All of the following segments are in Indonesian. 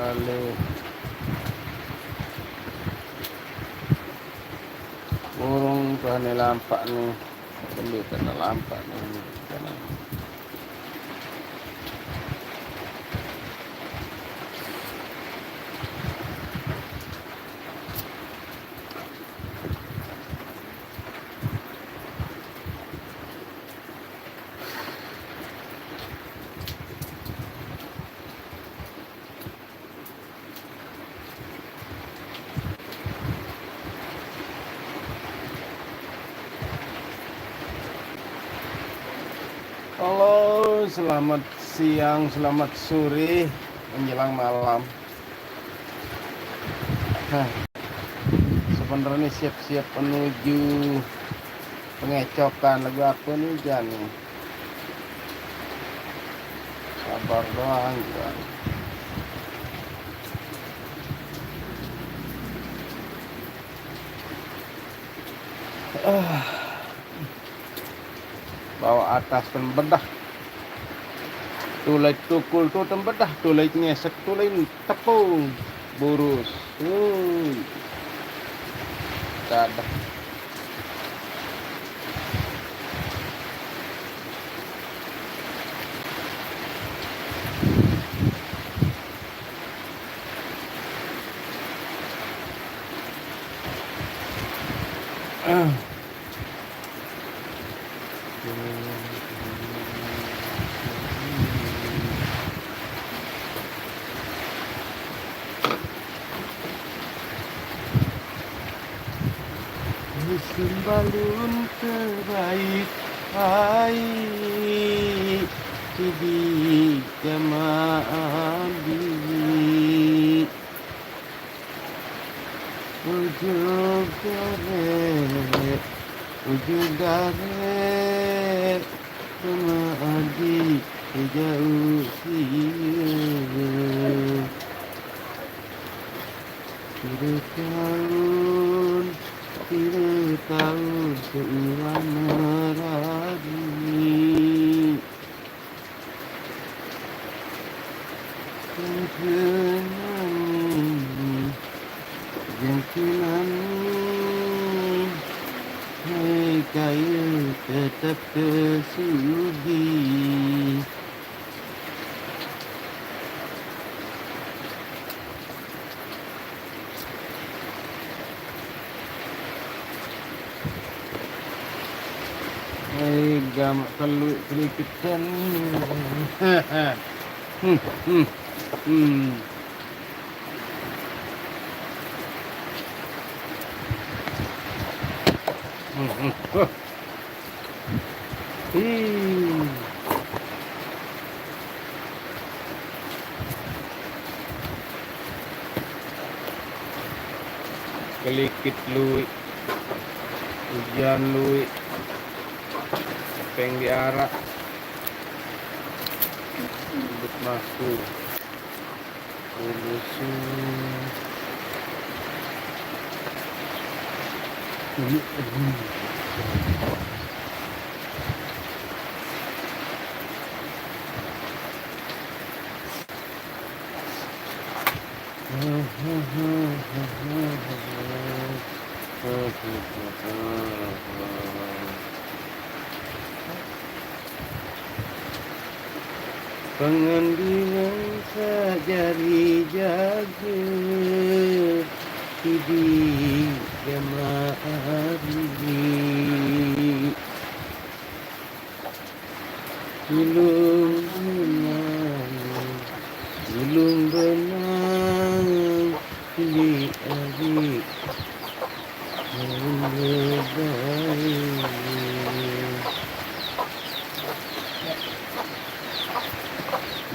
Lalu burung tuh nih lampak nih, beli kena lampak nih. Halo, selamat siang, selamat sore, menjelang malam. Sebenarnya siap-siap menuju pengecokan lagu apa nih Jan? Sabar doang Jan. Bawa atas tembedah, tulai tukul tuh tembedah, tulai ngesek, tulai tepung, burus, dadah. Musim balun terbaik, hai di jamaah bibi ujung garet, ujung garet sama adik jauh siang. Tiga tahun seulang meradi, jengkinani, hai kaya tetap kesudi. Gamak kalau kelikitan. Kelikit lui, hujan lui, peng diarak, ribut masuk, pengambilan sajari jaga di jamaah ini, ulung benang di adik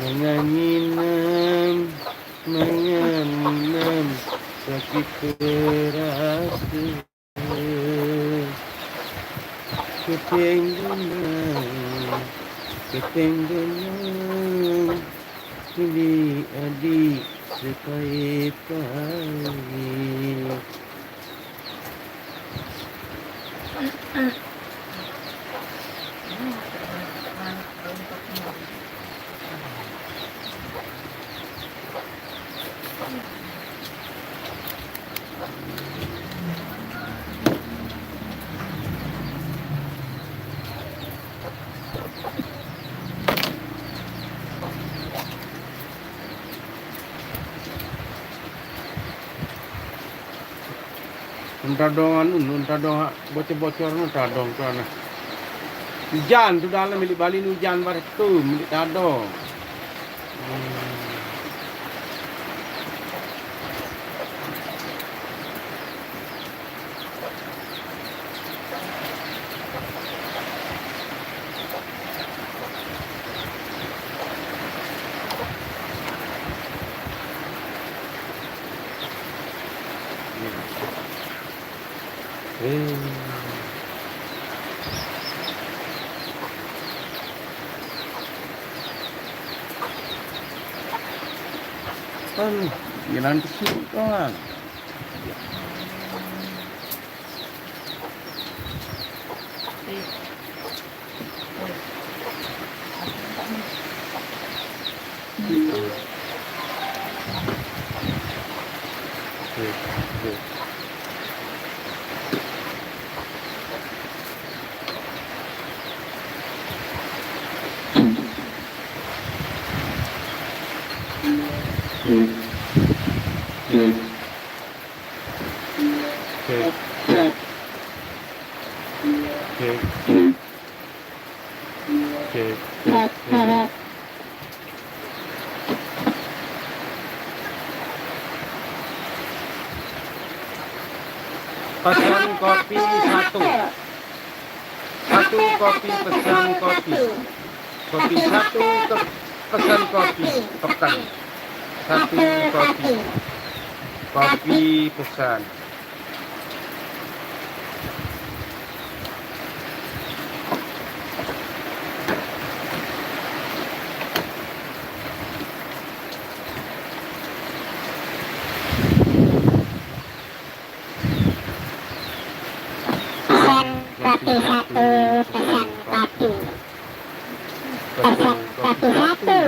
menganginam sakit terasa, ketenggelam di adik sekait kali. Entah dong bocor-bocor entah dong tu anak. Hujan tu dalam milik Bali hujan baris tu milik tadong. Jalan kecil kan. Pesan kopi satu kopi pesan kopi satu pesan kopi pekan satu kopi pesan. Kopi satu, pesan kopi. Pesan kopi satu.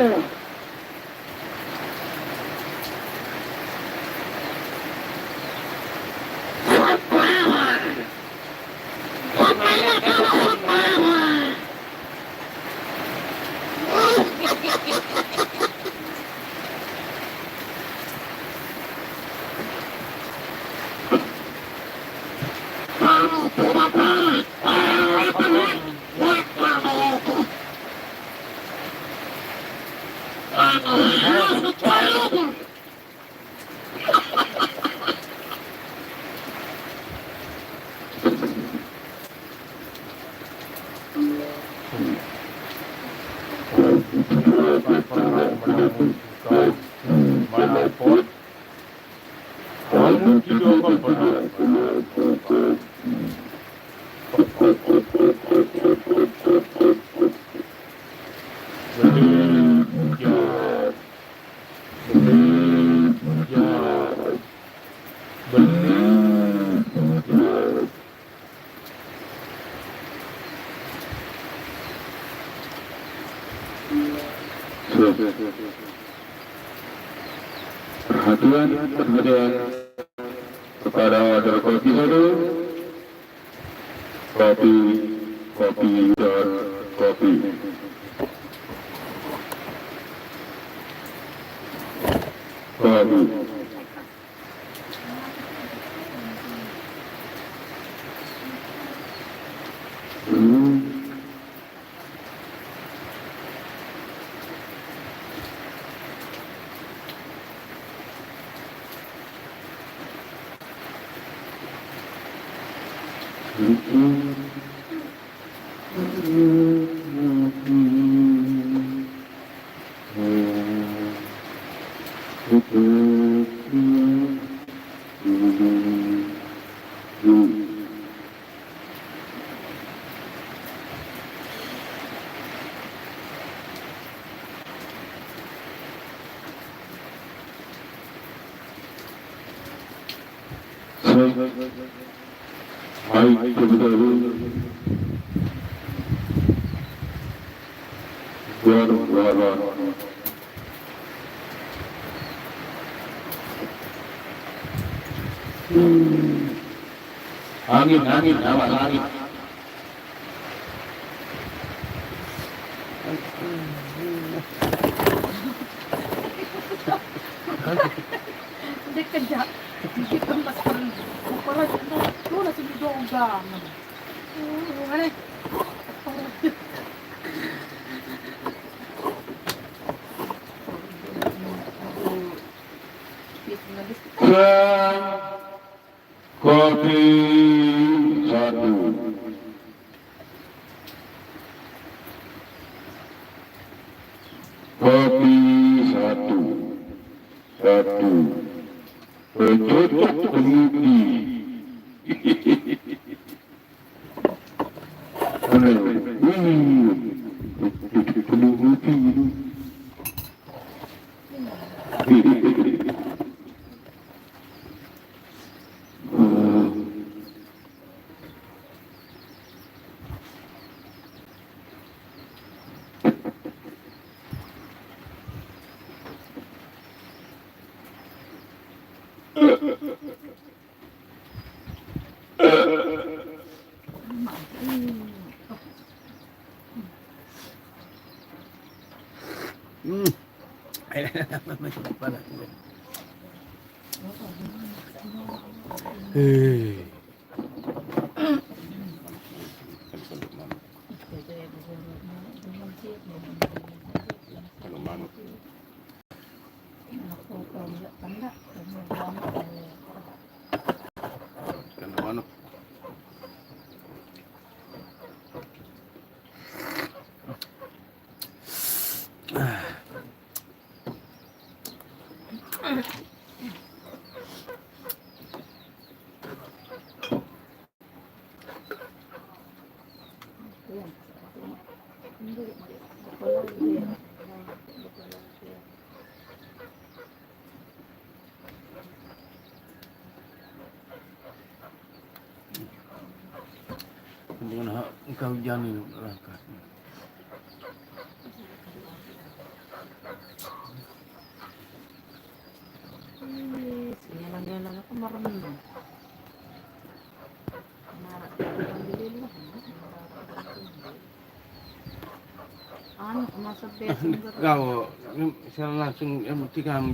Perhatian kepada order kopi satu, kopi dan kopi. Kopi. Baik, angin, awas angin. Dia kejap. Dia kemas. Kepala Sama. Ano? Kopi satu. Kopi satu. Satu. Bercocok temuki. Masuk kepala. Hei. Kalau manuk. Kalau manuk. Dengan engkau jamin langkah. Sinyalang-nyalang ako marunong. Ano, masa beso. Kau, saya langsung tinggal